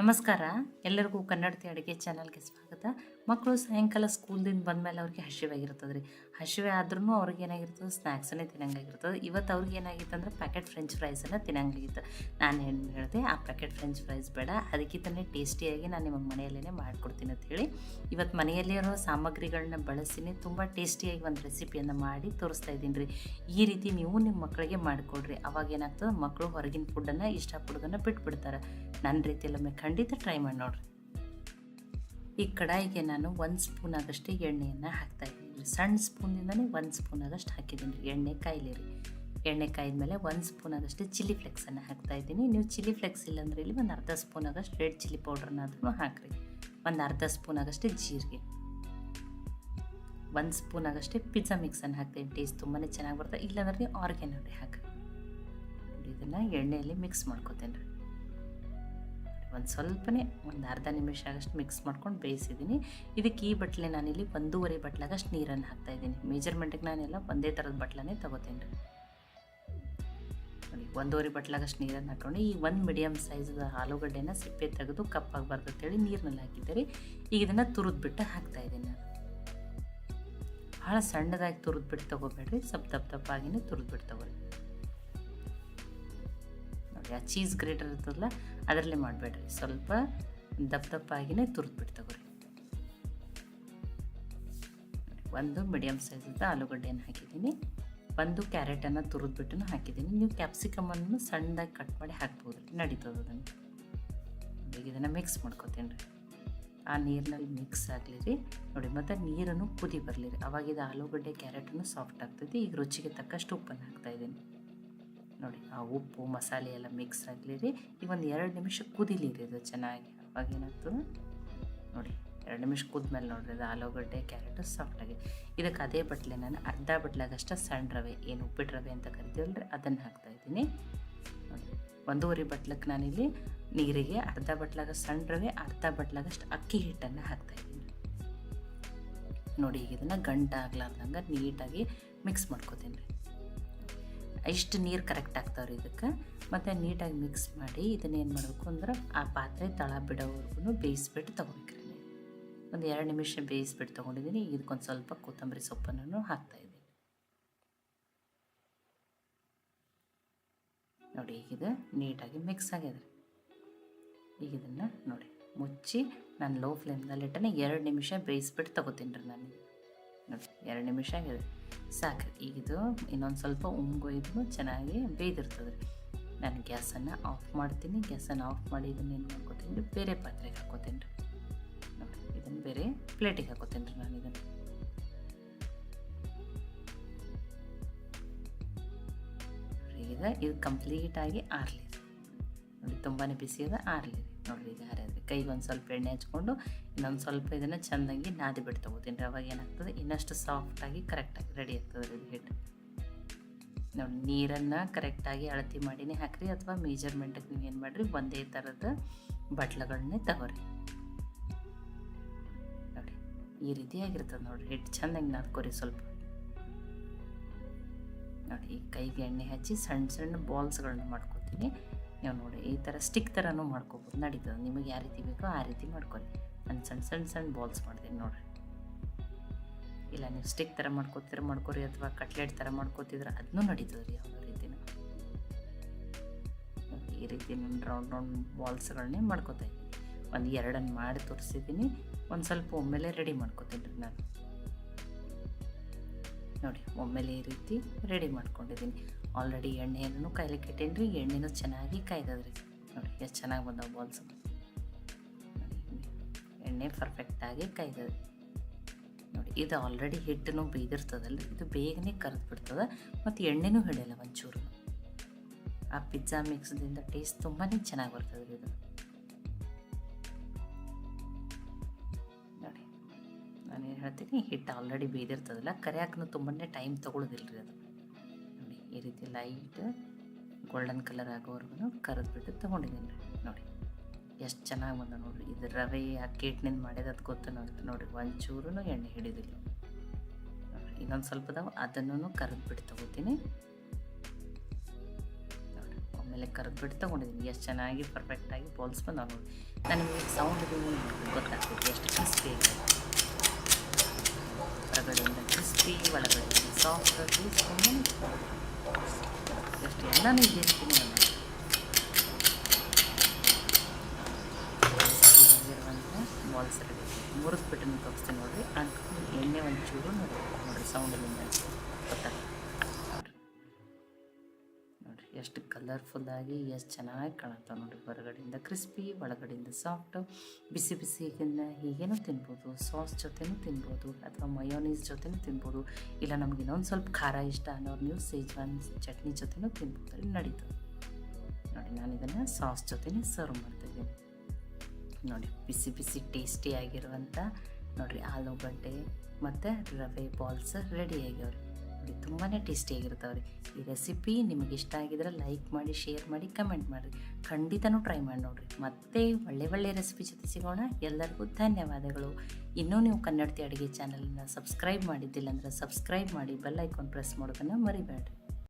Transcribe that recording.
ನಮಸ್ಕಾರ. ಎಲ್ಲರಿಗೂ ಕನ್ನಡತಿ ಅಡುಗೆ ಚಾನಲ್ಗೆ ಸ್ವಾಗತ. ಮಕ್ಕಳು ಸಾಯಂಕಾಲ ಸ್ಕೂಲ್ದಿಂದ ಬಂದಮೇಲೆ ಅವ್ರಿಗೆ ಹಸಿವಾಗಿರ್ತದೆ ರೀ. ಹಸಿವೆ ಆದ್ರೂ ಅವ್ರಿಗೆ ಏನಾಗಿರ್ತದೆ, ಸ್ನ್ಯಾಕ್ಸನ್ನೇ ತಿನ್ನಂಗಾಗಿರ್ತದೆ. ಇವತ್ತು ಅವ್ರಿಗೆ ಏನಾಗಿತ್ತು ಅಂದ್ರೆ ಪ್ಯಾಕೆಟ್ ಫ್ರೆಂಚ್ ಫ್ರೈಸನ್ನು ತಿನ್ನಂಗಾಗಿತ್ತು. ನಾನು ಏನು ಹೇಳಿದೆ, ಆ ಪ್ಯಾಕೆಟ್ ಫ್ರೆಂಚ್ ಫ್ರೈಸ್ ಬೇಡ, ಅದಕ್ಕಿಂತಲೇ ಟೇಸ್ಟಿಯಾಗಿ ನಾನು ನಿಮಗೆ ಮನೆಯಲ್ಲೇ ಮಾಡಿಕೊಡ್ತೀನಿ ಅಂತ ಹೇಳಿ ಇವತ್ತು ಮನೆಯಲ್ಲಿರೋ ಸಾಮಗ್ರಿಗಳನ್ನ ಬಳಸಿನೇ ತುಂಬ ಟೇಸ್ಟಿಯಾಗಿ ಒಂದು ರೆಸಿಪಿಯನ್ನು ಮಾಡಿ ತೋರಿಸ್ತಾ ಇದ್ದೀನಿ ರೀ. ಈ ರೀತಿ ನೀವು ನಿಮ್ಮ ಮಕ್ಕಳಿಗೆ ಮಾಡಿಕೊಡ್ರಿ. ಅವಾಗ ಏನಾಗ್ತದೆ, ಮಕ್ಕಳು ಹೊರಗಿನ ಫುಡ್ಡನ್ನು ಇಷ್ಟಪಡೋದನ್ನು ಬಿಟ್ಬಿಡ್ತಾರೆ. ನನ್ನ ರೀತಿಯಲ್ಲೊಮ್ಮೆ ಖಂಡಿತ ಟ್ರೈ ಮಾಡಿ ನೋಡಿರಿ. ಈ ಕಡಾಯಿಗೆ ನಾನು 1 ಸ್ಪೂನ್ ಆಗಷ್ಟು ಎಣ್ಣೆಯನ್ನು ಹಾಕ್ತಾಯಿದ್ದೀನಿ ರೀ. ಸಣ್ಣ ಸ್ಪೂನಿಂದನೇ 1 ಸ್ಪೂನ್ ಆಗಷ್ಟು ಹಾಕಿದ್ದೀನಿ ರೀ. ಎಣ್ಣೆ ಕಾಯಿಲಿ ರೀ. ಎಣ್ಣೆ ಕಾಯ್ದ ಒಂದು ಸ್ಪೂನ್ ಆಗಷ್ಟು ಚಿಲ್ಲಿ ಫ್ಲೆಕ್ಸನ್ನು ಹಾಕ್ತಾಯಿದ್ದೀನಿ. ನೀವು ಚಿಲ್ಲಿ ಫ್ಲೆಕ್ಸ್ ಇಲ್ಲಾಂದ್ರೆ ಇಲ್ಲಿ ಒಂದು ಅರ್ಧ ಸ್ಪೂನ್ ಆಗಷ್ಟು ರೆಡ್ ಚಿಲ್ಲಿ ಪೌಡ್ರನ್ನಾದ್ರೂ ಹಾಕಿರಿ. ಒಂದು ಅರ್ಧ ಸ್ಪೂನ್ ಆಗಷ್ಟು ಜೀರಿಗೆ, 1 ಸ್ಪೂನ್ ಆಗಷ್ಟು ಪಿಜ್ಜಾ ಮಿಕ್ಸನ್ನು ಹಾಕ್ತೀನಿ. ಟೇಸ್ಟ್ ತುಂಬಾ ಚೆನ್ನಾಗಿ ಬರ್ತದೆ. ಇಲ್ಲಾಂದ್ರೆ ನೀವು ಆರ್ಗ್ಯಾನೋ ರೀ ಹಾಕಿರಿ. ಇದನ್ನು ಎಣ್ಣೆಯಲ್ಲಿ ಮಿಕ್ಸ್ ಮಾಡ್ಕೊತೀನಿ ರೀ. ಒಂದು ಸ್ವಲ್ಪನೇ ಒಂದು ಅರ್ಧ ನಿಮಿಷ ಆಗಷ್ಟು ಮಿಕ್ಸ್ ಮಾಡ್ಕೊಂಡು ಬೇಯಿಸಿದ್ದೀನಿ. ಇದಕ್ಕೆ ಈ ಬಟ್ಲೆ ನಾನಿಲ್ಲಿ 1.5 ಬಟ್ಲಾಗಷ್ಟು ನೀರನ್ನು ಹಾಕ್ತಾಯಿದ್ದೀನಿ. ಮೆಜರ್ಮೆಂಟಿಗೆ ನಾನೆಲ್ಲ ಒಂದೇ ಥರದ ಬಟ್ಲನೇ ತೊಗೋತೀನಿ ರೀ. ನೋಡಿ, 1.5 ಬಟ್ಲಾಗಷ್ಟು ನೀರನ್ನು ಹಾಕ್ಕೊಂಡು ಈ ಒಂದು ಮೀಡಿಯಮ್ ಸೈಜ್ದ ಆಲೂಗಡ್ಡೆನ ಸಿಪ್ಪೆ ತೆಗೆದು ಕಪ್ಪಾಗಬಾರ್ದು ಅಂತೇಳಿ ನೀರಿನಲ್ಲಿ ಹಾಕಿದ್ದೆ ರೀ. ಈಗ ಇದನ್ನು ತುರಿದ್ಬಿಟ್ಟು ಹಾಕ್ತಾಯಿದ್ದೀನಿ ನಾನು. ಭಾಳ ಸಣ್ಣದಾಗಿ ತುರಿದ್ಬಿಟ್ಟು ತೊಗೋಬೇಡ್ರಿ, ಸ್ವಲ್ಪ ದಪ್ಪಾಗಿನೇ ತುರಿದ್ಬಿಟ್ಟು ತೊಗೊಳ್ಳಿ. ನೋಡಿ, ಆ ಚೀಸ್ ಗ್ರೇಟರ್ ಇರ್ತದಲ್ಲ ಅದರಲ್ಲೇ ಮಾಡಬೇಡ್ರಿ, ಸ್ವಲ್ಪ ದಪ್ಪಾಗಿನೇ ತುರಿದ್ಬಿಟ್ಟು ತಗೋರಿ. ಒಂದು ಮೀಡಿಯಮ್ ಸೈಜಿಂದ ಆಲೂಗಡ್ಡೆಯನ್ನು ಹಾಕಿದ್ದೀನಿ. ಒಂದು ಕ್ಯಾರೆಟನ್ನು ತುರಿದ್ಬಿಟ್ಟು ಹಾಕಿದ್ದೀನಿ. ನೀವು ಕ್ಯಾಪ್ಸಿಕಮನ್ನು ಸಣ್ಣದಾಗಿ ಕಟ್ ಮಾಡಿ ಹಾಕ್ಬೋದು ರೀ, ನಡೀತದೆ ಅದನ್ನು. ಈಗ ಇದನ್ನು ಮಿಕ್ಸ್ ಮಾಡ್ಕೊತೀನಿ ರೀ. ಆ ನೀರಿನಲ್ಲಿ ಮಿಕ್ಸ್ ಆಗಲಿ ರೀ. ನೋಡಿ, ಮತ್ತು ನೀರನ್ನು ಕುದಿ ಬರಲಿ ರೀ. ಅವಾಗ ಆಲೂಗಡ್ಡೆ ಕ್ಯಾರೆಟನ್ನು ಸಾಫ್ಟ್ ಆಗ್ತೈತಿ. ಈಗ ರುಚಿಗೆ ತಕ್ಕಷ್ಟು ಉಪ್ಪನ್ನು ಹಾಕ್ತಾಯಿದ್ದೀನಿ. ನೋಡಿ, ಆ ಉಪ್ಪು ಮಸಾಲೆ ಎಲ್ಲ ಮಿಕ್ಸ್ ಆಗಲಿ ರೀ. ಈಗ ಒಂದು 2 ನಿಮಿಷ ಕುದಿಲಿ ರೀ ಇದು ಚೆನ್ನಾಗಿ. ಅವಾಗ ಏನಾಗ್ತದೆ ನೋಡಿ, 2 ನಿಮಿಷ ಕುದ್ಮೇಲೆ ನೋಡಿರಿ ಅದು ಆಲೂಗಡ್ಡೆ ಕ್ಯಾರೆಟು ಸಾಫ್ಟಾಗಿ. ಇದಕ್ಕೆ ಅದೇ ಬಟ್ಲೆ ನಾನು ಅರ್ಧ ಬಟ್ಲಾಗಷ್ಟು ಸಣ್ಣ ರವೆ, ಏನು ಉಪ್ಪಿಟ್ಟು ರವೆ ಅಂತ ಕರಿತೀವಲ್ಲ ರೀ, ಅದನ್ನು ಹಾಕ್ತಾಯಿದ್ದೀನಿ. ನೋಡಿ, 1.5 ಬಟ್ಲಕ್ಕೆ ನಾನಿಲ್ಲಿ ನೀರಿಗೆ ಅರ್ಧ ಬಟ್ಲಾಗಷ್ಟು ಸಣ್ಣ ರವೆ, ಅರ್ಧ ಬಟ್ಲಾಗಷ್ಟು ಅಕ್ಕಿ ಹಿಟ್ಟನ್ನು ಹಾಕ್ತಾಯಿದ್ದೀನಿ. ನೋಡಿ, ಈಗ ಇದನ್ನು ಗಂಟು ಆಗ್ಲಾರ್ದಂಗೆ ನೀಟಾಗಿ ಮಿಕ್ಸ್ ಮಾಡ್ಕೊತೀನಿ ರೀ. ಇಷ್ಟು ನೀರು ಕರೆಕ್ಟ್ ಆಗ್ತಾವ್ರಿ ಇದಕ್ಕೆ. ಮತ್ತು ನೀಟಾಗಿ ಮಿಕ್ಸ್ ಮಾಡಿ ಇದನ್ನೇನು ಮಾಡಬೇಕು ಅಂದ್ರೆ ಆ ಪಾತ್ರೆ ತಳ ಬಿಡೋವರೆಗೂ ಬೇಯಿಸ್ಬಿಟ್ಟು ತೊಗೋಬೇಕ್ರಿ. ಒಂದು 2 ನಿಮಿಷ ಬೇಯಿಸ್ಬಿಟ್ಟು ತೊಗೊಂಡಿದ್ದೀನಿ. ಇದಕ್ಕೊಂದು ಸ್ವಲ್ಪ ಕೊತ್ತಂಬರಿ ಸೊಪ್ಪನ್ನು ಹಾಕ್ತಾಯಿದ್ದೀನಿ. ನೋಡಿ, ಈಗಿದು ನೀಟಾಗಿ ಮಿಕ್ಸ್ ಆಗ್ಯದ. ಈಗ ಇದನ್ನು ನೋಡಿ ಮುಚ್ಚಿ ನಾನು ಲೋ ಫ್ಲೇಮ್ದಲ್ಲಿಟ್ಟನೆ 2 ನಿಮಿಷ ಬೇಯಿಸ್ಬಿಟ್ಟು ತೊಗೋತೀನಿ ರೀ ನಾನು. ನೋಡಿ, 2 ನಿಮಿಷ ಆಗಿದೆ, ಸಾಕು. ಈಗಿದು ಇನ್ನೊಂದು ಸ್ವಲ್ಪ ಉಮ್ಗೊಯ್ದು ಚೆನ್ನಾಗಿ ಬೇಯ್ದಿರ್ತದೆ ರೀ. ನಾನು ಗ್ಯಾಸನ್ನು ಆಫ್ ಮಾಡ್ತೀನಿ. ಗ್ಯಾಸನ್ನು ಆಫ್ ಮಾಡಿ ಇದನ್ನು ಏನು ಮಾಡ್ಕೊತೀನಿ ರೀ, ಬೇರೆ ಪಾತ್ರೆಗೆ ಹಾಕ್ಕೋತೀನಿ ರೀ. ನೋಡಿ, ಇದನ್ನು ಬೇರೆ ಪ್ಲೇಟಿಗೆ ಹಾಕ್ಕೋತೀನಿ ರೀ ನಾನು. ಇದನ್ನು ಈಗ ಇದು ಕಂಪ್ಲೀಟಾಗಿ ಆರಲಿ ರೀ. ನೋಡಿ, ತುಂಬಾ ಬಿಸಿ ಅದ, ಆರಲಿ ರೀ. ನೋಡಿರಿ, ಈಗ ಆರಿದ್ರೆ ಕೈಗೆ ಒಂದು ಸ್ವಲ್ಪ ಎಣ್ಣೆ ಹಚ್ಕೊಂಡು ಇನ್ನೊಂದು ಸ್ವಲ್ಪ ಇದನ್ನು ಚೆಂದಾಗಿ ನಾದಿ ಬಿಟ್ಟು ತೊಗೋತೀನಿ ರೀ. ಅವಾಗ ಏನಾಗ್ತದೆ, ಇನ್ನಷ್ಟು ಸಾಫ್ಟಾಗಿ ಕರೆಕ್ಟಾಗಿ ರೆಡಿ ಆಗ್ತದೆ ರೀ ಇದು ಹಿಟ್ಟು. ನೋಡಿ, ನೀರನ್ನು ಕರೆಕ್ಟಾಗಿ ಅಳತೆ ಮಾಡಿನೇ ಹಾಕಿರಿ, ಅಥವಾ ಮೆಜರ್ಮೆಂಟಿಗೆ ನೀವು ಏನು ಮಾಡಿರಿ, ಒಂದೇ ಥರದ ಬಟ್ಲುಗಳನ್ನೇ ತಗೋರಿ. ನೋಡಿ, ಈ ರೀತಿ ಆಗಿರ್ತದೆ ನೋಡಿರಿ ಹಿಟ್ಟು. ಚೆಂದಾಗಿ ನಾದ್ಕೊರಿ ಸ್ವಲ್ಪ. ನೋಡಿ, ಈ ಕೈಗೆ ಎಣ್ಣೆ ಹಚ್ಚಿ ಸಣ್ಣ ಸಣ್ಣ ಬಾಲ್ಸ್ಗಳನ್ನ ಮಾಡ್ಕೊತೀನಿ. ನೀವು ನೋಡಿ, ಈ ಥರ ಸ್ಟಿಕ್ ಥರನೂ ಮಾಡ್ಕೊಬೋದು, ನಡೀತದೆ. ನಿಮಗೆ ಯಾವ ರೀತಿ ಬೇಕೋ ಆ ರೀತಿ ಮಾಡ್ಕೊಳ್ಳಿ. ನಾನು ಸಣ್ಣ ಬಾಲ್ಸ್ ಮಾಡ್ತೀನಿ ನೋಡಿರಿ. ಇಲ್ಲ ನೀವು ಸ್ಟಿಕ್ ಥರ ಮಾಡ್ಕೊರಿ, ಅಥವಾ ಕಟ್ಲೆಟ್ ಥರ ಮಾಡ್ಕೊತಿದ್ರೆ ಅದನ್ನೂ ನಡೀತದೆ ರೀ, ಯಾವುದೋ ರೀತಿನೂ. ಈ ರೀತಿ ನಾನು ರೌಂಡ್ ಬಾಲ್ಸ್ಗಳನ್ನೇ ಮಾಡ್ಕೊತಾ ಇದ್ದೀನಿ. ಒಂದು 2 ಮಾಡಿ ತೋರಿಸಿದ್ದೀನಿ. ಒಂದು ಸ್ವಲ್ಪ ಒಮ್ಮೆಲೆ ರೆಡಿ ಮಾಡ್ಕೊತೀನಿ ರೀ ನಾನು. ನೋಡಿ, ಒಮ್ಮೆಲೆ ಈ ರೀತಿ ರೆಡಿ ಮಾಡ್ಕೊಂಡಿದ್ದೀನಿ. ಆಲ್ರೆಡಿ ಎಣ್ಣೆಯನ್ನು ಕಾಯ್ಲಿಕ್ಕೆ ಇಟ್ಟೇನಿ ರೀ. ಎಣ್ಣೆನೂ ಚೆನ್ನಾಗಿ ಕಾಯ್ದದ್ರಿ. ನೋಡಿ, ಎಷ್ಟು ಚೆನ್ನಾಗಿ ಬಂದವು ಬಾಲ್ಸ್. ನೋಡಿ, ಎಣ್ಣೆ ಪರ್ಫೆಕ್ಟಾಗಿ ಕಾಯ್ದದೆ. ನೋಡಿ, ಇದು ಆಲ್ರೆಡಿ ಹಿಟ್ಟನ್ನು ಬೇಯ್ದಿರ್ತದಲ್ಲ, ಇದು ಬೇಗನೆ ಕರೆದು ಬಿಡ್ತದೆ ಮತ್ತು ಎಣ್ಣೆನೂ ಹಿಡಿಯಲ್ಲ ಒಂಚೂರು. ಆ ಪಿಜ್ಜಾ ಮಿಕ್ಸ್ದಿಂದ ಟೇಸ್ಟ್ ತುಂಬಾ ಚೆನ್ನಾಗಿ ಬರ್ತದೆ ರೀ ಇದು. ನೋಡಿ, ನಾನೇನು ಹೇಳ್ತೀನಿ, ಹಿಟ್ಟು ಆಲ್ರೆಡಿ ಬೇಯ್ದಿರ್ತದಲ್ಲ, ಕರಿಯಾಕೂ ತುಂಬಾ ಟೈಮ್ ತೊಗೊಳ್ಳೋದಿಲ್ಲ ರೀ ಅದು. ನೋಡಿ, ಈ ರೀತಿ ಲೈಟ್ ಗೋಲ್ಡನ್ ಕಲರ್ ಆಗೋವರೆಗೂ ಕರೆದ್ಬಿಟ್ಟು ತೊಗೊಂಡಿದ್ದೀನಿ ರೀ. ನೋಡಿ, ಎಷ್ಟು ಚೆನ್ನಾಗಿ ಬಂದ ನೋಡಿರಿ. ಇದು ರವೆ ಅಕ್ಕಿ ಹಿಟ್ಟಿನಿಂದ ಮಾಡಿದ ಅದು ಗೊತ್ತಾಗುತ್ತೆ ನೋಡಿ, ಒಂಚೂರು ಎಣ್ಣೆ ಹಿಡಿದಿಲ್ಲ. ನೋಡಿ, ಇನ್ನೊಂದು ಸ್ವಲ್ಪದವು ಅದನ್ನು ಕರೆದ್ಬಿಟ್ಟು ತೊಗೋತೀನಿ. ನೋಡಿ, ಆಮೇಲೆ ಕರೆದ್ಬಿಟ್ಟು ತೊಗೊಂಡಿದ್ದೀನಿ. ಎಷ್ಟು ಚೆನ್ನಾಗಿ ಪರ್ಫೆಕ್ಟಾಗಿ ಬಾಲ್ಸ್ ಬಂದಾವೆ ನೋಡಿ. ನಾನು ನಿಮಗೆ ಸೌಂಡ್ದು ಗೊತ್ತಾಗ್ತದೆ ಎಷ್ಟು ಕ್ರಿಸ್ಪಿ ಆಗಿದೆ. ಹೊರಗಡೆಯಿಂದ ಕ್ರಿಸ್ಪಿ, ಒಳಗಡೆಯಿಂದ ಸಾಫ್ಟ್, ಟೇಸ್ಟ್ಕೊಂಡು ಎಷ್ಟು ಎಲ್ಲನೂ ಇದೇ ರೀತಿ ನೋಡೋಣ. ಬಾಲ್ಸ್ ರೆಡಿ ಮುರಿದ್ಬಿಟ್ಟು ತೋರಿಸ್ತೀನಿ ನೋಡಿರಿ. ಅಂದ್ಕೊಂಡು ಎಣ್ಣೆ ಒಂಚೂರು ನೋಡಿರಿ ಸೌಂಡಿನಿಂದ ಗೊತ್ತಾಗ್ತದೆ ನೋಡಿರಿ. ಎಷ್ಟು ಕಲರ್ಫುಲ್ಲಾಗಿ ಎಷ್ಟು ಚೆನ್ನಾಗಿ ಕಾಣುತ್ತಾವೆ ನೋಡಿರಿ. ಹೊರಗಡೆಯಿಂದ ಕ್ರಿಸ್ಪಿ, ಒಳಗಡೆಯಿಂದ ಸಾಫ್ಟು. ಬಿಸಿ ಬಿಸಿಗಿಂದ ಹೀಗೇನೂ ತಿನ್ಬೋದು, ಸಾಸ್ ಜೊತೆನೂ ತಿನ್ಬೋದು, ಅಥವಾ ಮಯೋನೀಸ್ ಜೊತೆನೂ ತಿನ್ಬೋದು. ಇಲ್ಲ ನಮ್ಗೆ ಇನ್ನೊಂದು ಸ್ವಲ್ಪ ಖಾರ ಇಷ್ಟ ಅನ್ನೋರು ನೀವು ಸೇಜ್ವಾನ್ ಚಟ್ನಿ ಜೊತೆನೂ ತಿನ್ಬೋದು, ನಡೀತದೆ ನೋಡಿ. ನಾನು ಇದನ್ನು ಸಾಸ್ ಜೊತೆನೇ ಸರ್ವ್ ಮಾಡ್ತಿದ್ದೀನಿ ನೋಡಿ. ಬಿಸಿ ಬಿಸಿ ಟೇಸ್ಟಿಯಾಗಿರುವಂಥ ನೋಡಿರಿ ಆಲೂಗಡ್ಡೆ ಮತ್ತು ರವೆ ಬಾಲ್ಸ್ ರೆಡಿ ಆಗ್ಯಾವ್ರಿ ನೋಡಿ. ತುಂಬಾ ಟೇಸ್ಟಿಯಾಗಿರ್ತಾವೆ ರೀ. ಈ ರೆಸಿಪಿ ನಿಮಗೆ ಇಷ್ಟ ಆಗಿದ್ರೆ ಲೈಕ್ ಮಾಡಿ, ಶೇರ್ ಮಾಡಿ, ಕಮೆಂಟ್ ಮಾಡಿರಿ. ಖಂಡಿತನೂ ಟ್ರೈ ಮಾಡಿ ನೋಡಿರಿ. ಮತ್ತೆ ಒಳ್ಳೆ ರೆಸಿಪಿ ಜೊತೆ ಸಿಗೋಣ. ಎಲ್ಲರಿಗೂ ಧನ್ಯವಾದಗಳು. ಇನ್ನೂ ನೀವು ಕನ್ನಡತಿ ಅಡುಗೆ ಚಾನಲನ್ನು ಸಬ್ಸ್ಕ್ರೈಬ್ ಮಾಡಿದ್ದಿಲ್ಲ ಅಂದರೆ ಸಬ್ಸ್ಕ್ರೈಬ್ ಮಾಡಿ, ಬೆಲ್ ಐಕಾನ್ ಪ್ರೆಸ್ ಮಾಡೋದನ್ನು ಮರಿಬೇಡ್ರಿ.